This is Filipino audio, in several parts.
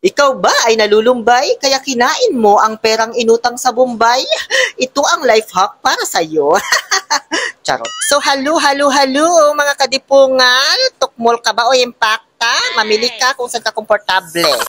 Ikaw ba ay nalulumbay kaya kinain mo ang perang inutang sa Bombay? Ito ang life hack para sa'yo. Charot. So, halo mga kadipungan. Tukmol ka ba o impacta? Mamili ka kung saan ka komportable.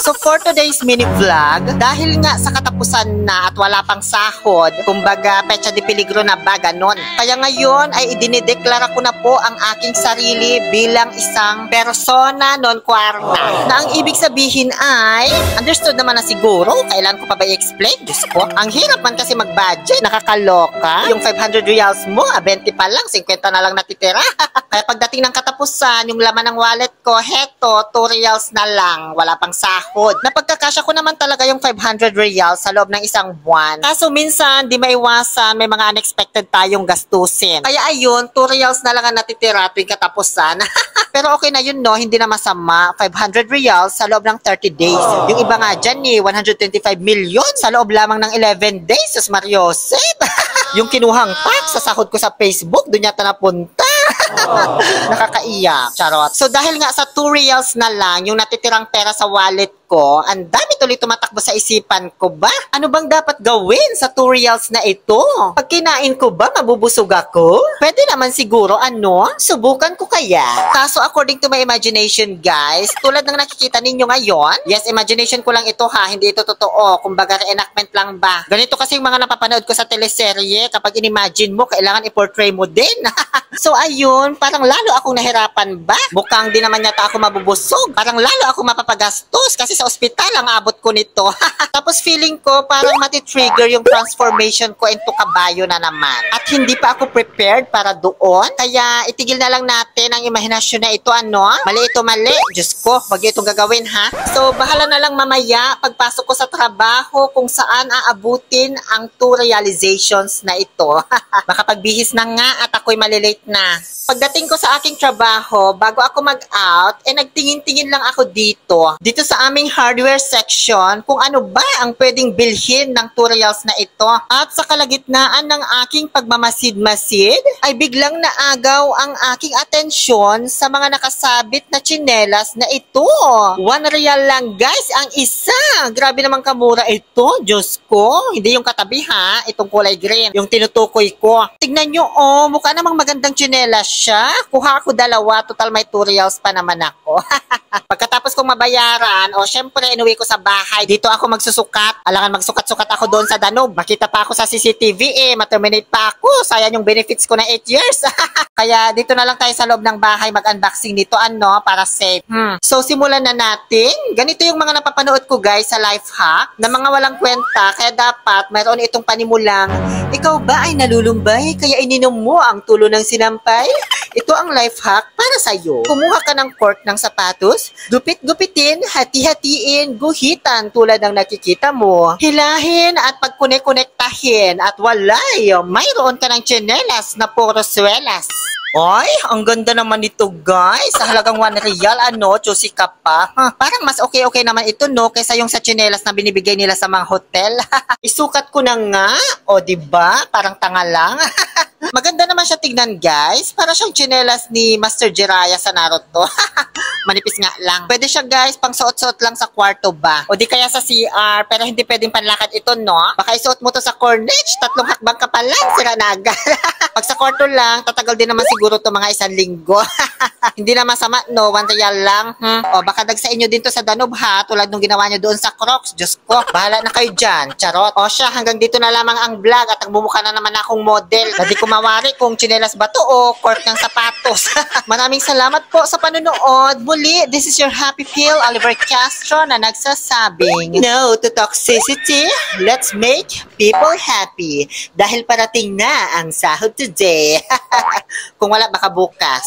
So for today's mini vlog, dahil nga sa katapusan na at wala pang sahod, kumbaga pecha de peligro na ba, ganon. Kaya ngayon ay idinideklara ko na po ang aking sarili bilang isang persona non quarta. Na ang ibig sabihin ay, understood naman na siguro, kailan ko pa ba i-explain? Diyos ko, ang hirap man kasi mag-budget, nakakaloka. Yung 500 reals mo, 20 pa lang, 50 na lang natitira. Kaya pagdating ng katapusan, yung laman ng wallet ko, heto, 2 reals na lang, wala pang sahod. Napagkakasya ko naman talaga yung 500 reals sa loob ng isang buwan. Kaso minsan, di maiwasan, may mga unexpected tayong gastusin. Kaya ayun, 2 reals na lang ang natitira tuwing katapusan. Pero okay na yun, no? Hindi na masama. 500 reals sa loob ng 30 days. Yung iba nga dyan, 125 million sa loob lamang ng 11 days. Sus Mariosep! Yung kinuhang tax sa sahod ko sa Facebook, doon yata napunta. Nakakaiyak. Charot. So dahil nga sa 2 reals na lang, yung natitirang pera sa wallet ko, ang dami tuloy tumatakbo sa isipan ko ba? Ano bang dapat gawin sa 2 reals na ito? Pag kinain ko ba, mabubusog ako? Pwede naman siguro, subukan ko kaya. Kaso according to my imagination, guys, tulad ng nakikita ninyo ngayon, yes, imagination ko lang ito ha, hindi ito totoo. Kumbaga reenactment lang ba? Ganito kasi yung mga napapanood ko sa teleserye, kapag in-imagine mo, kailangan i-portray mo din. So ayun, parang lalo akong nahirapan ba? Mukhang di naman yata ako mabubusog. Parang lalo ako mapapagastos kasi sa ospital ang abot ko nito. Tapos feeling ko parang mati-trigger yung transformation ko into kabayo na naman. At hindi pa ako prepared para doon. Kaya itigil na lang natin ang imahinasyon na ito, Mali ito, mali. Diyos ko, wag itong gagawin, ha? So, bahala na lang mamaya pagpasok ko sa trabaho kung saan aabutin ang 2 realizations na ito. Baka pagbihis na nga at ako'y malilate na. Pagdating ko sa aking trabaho, bago ako mag-out, nagtingin-tingin lang ako dito sa aming hardware section kung ano ba ang pwedeng bilhin ng 2 reals na ito. At sa kalagitnaan ng aking pagmamasid-masid, ay biglang naagaw ang aking atensyon sa mga nakasabit na tsinelas na ito. 1 real lang, guys, ang isa. Grabe naman kamura ito, Diyos ko. Hindi yung katabi, ha? Itong kulay green, yung tinutukoy ko. Tignan nyo, mukha namang magandang tsinelas siya. Kuha ako 2, total may 2 reals pa naman ako. Pagkatapos kong mabayaran, syempre, inuwi ko sa bahay. Dito ako magsusukat. Alangan magsukat-sukat ako doon sa Danube. Makita pa ako sa CCTV, ma-terminate pa ako. Sayang yung benefits ko na 8 years. Kaya dito na lang tayo sa loob ng bahay mag-unboxing nito, para safe. So, simulan na natin. Ganito yung mga napapanood ko, guys, sa life hack na mga walang kwenta. Kaya dapat mayroon itong panimulang, ikaw ba ay nalulumbay kaya ininom mo ang tulo ng sinampay? Ito ang life hack para sa'yo. Kumuha ka ng cork ng sapatos, gupit-gupitin, hati-hatiin, guhitan tulad ng nakikita mo. Hilahin at pagkunek-konektahin at walay, mayroon ka ng tsinelas na puro swelas. Oy, ang ganda naman nito, guys. Sa halagang 1 real, choosy ka pa. Parang mas okay naman ito, kaysa yung sa tsinelas na binibigay nila sa mga hotel. Isukat ko na nga. O, diba? Parang tanga lang. Maganda naman siya tignan, guys. Para siyang tsinelas ni Master Jiraiya sa Naruto. Manipis nga lang. Pwede siya, guys, pang suot-suot lang sa kwarto ba? O di kaya sa CR, pero hindi pwedeng panlakad ito, Baka isuot mo to sa corniche, 3 hakbang ka pa lang, sira na agad. Pag sa kwarto lang, tatagal din naman siguro to mga 1 linggo. Hindi na masama, 1 real lang. O baka sa inyo din to sa Danube, ha? Tulad nung ginawa nyo doon sa Crocs. Diyos ko, bahala na kayo dyan. Charot. O siya, hanggang dito na lamang ang vlog at nagbumuka na naman akong model. Hindi ko mawari kung tsinelas ba to o cork ng sapatos. Maraming salamat po sa panonood. Muli, this is your happy pill, Oliver Castro, na nagsasabing, no to toxicity, let's make people happy. Dahil parating na ang sahod today. Kung wala, baka bukas.